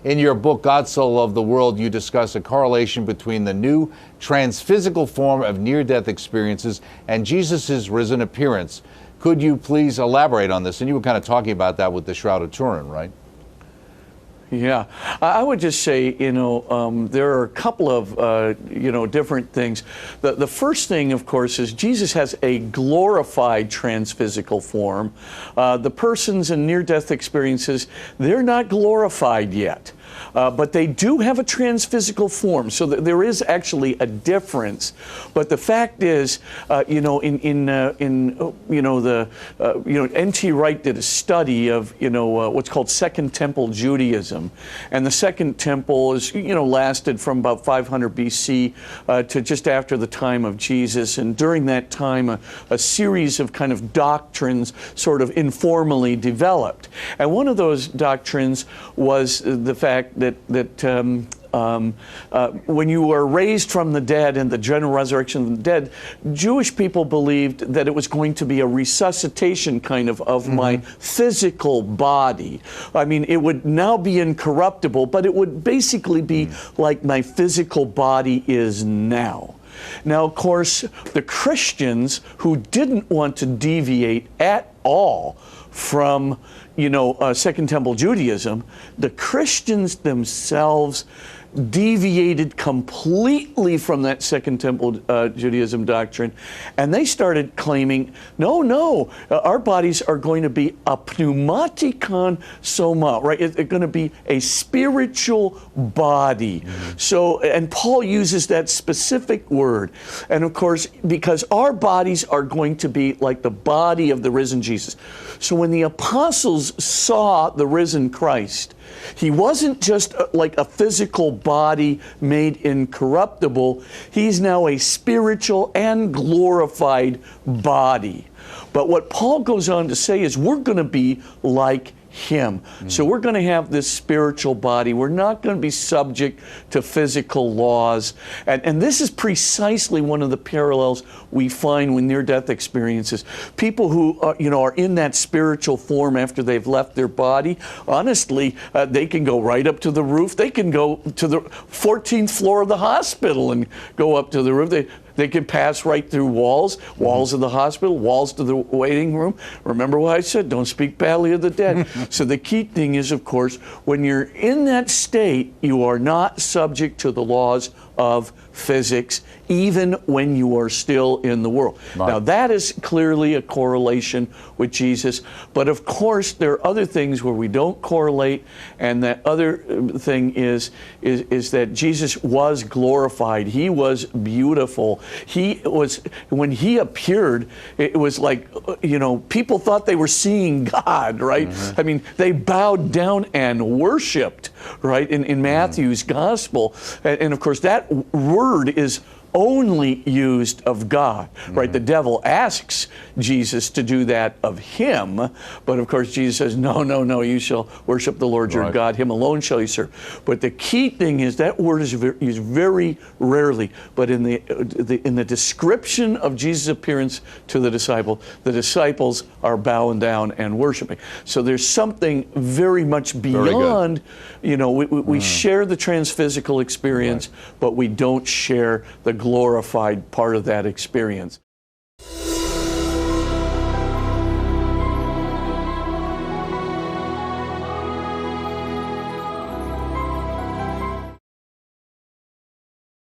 In your book, God So Loved the World, you discuss a correlation between the new transphysical form of near-death experiences and Jesus' risen appearance. Could you please elaborate on this? And you were kind of talking about that with the Shroud of Turin, right? Yeah, I would just say, there are a couple of, different things. The first thing, of course, is Jesus has a glorified transphysical form. The persons in near-death experiences, they're not glorified yet. But they do have a transphysical form, so there is actually a difference. But the fact is, N.T. Wright did a study of, what's called Second Temple Judaism, and the Second Temple is, lasted from about 500 B.C. To just after the time of Jesus, and during that time, a series of kind of doctrines sort of informally developed. And one of those doctrines was the fact that when you were raised from the dead and the general resurrection of the dead, Jewish people believed that it was going to be a resuscitation kind of my physical body. I mean, it would now be incorruptible, but it would basically be like my physical body is now. Now, of course, the Christians who didn't want to deviate at all from, Second Temple Judaism, the Christians themselves deviated completely from that Second Temple Judaism doctrine, and they started claiming, no, our bodies are going to be a pneumatikon soma, right? It's going to be a spiritual body. So, and Paul uses that specific word, and of course, because our bodies are going to be like the body of the risen Jesus. So when the apostles saw the risen Christ, he wasn't just like a physical body made incorruptible. He's now a spiritual and glorified body. But what Paul goes on to say is we're going to be like him. So we're going to have this spiritual body. We're not going to be subject to physical laws. And this is precisely one of the parallels we find with near-death experiences. People who are in that spiritual form after they've left their body, honestly, they can go right up to the roof. They can go to the 14th floor of the hospital and go up to the roof. They can pass right through walls of the hospital, walls to the waiting room. Remember what I said, don't speak badly of the dead. So the key thing is, of course, when you're in that state, you are not subject to the laws of physics, even when you are still in the world. Right. Now that is clearly a correlation with Jesus, but of course there are other things where we don't correlate, and that other thing is that Jesus was glorified. He was beautiful. He was, when he appeared, it was like, people thought they were seeing God, right? I mean, they bowed down and worshiped, right, in Matthew's gospel. And of course that word is only used of God, right? The devil asks Jesus to do that of him, but of course Jesus says, no, you shall worship the Lord your God, him alone shall you serve. But the key thing is that word is used very rarely, but in the description of Jesus' appearance to the disciples are bowing down and worshiping. So there's something very much beyond, we share the transphysical experience, but we don't share the glorified part of that experience.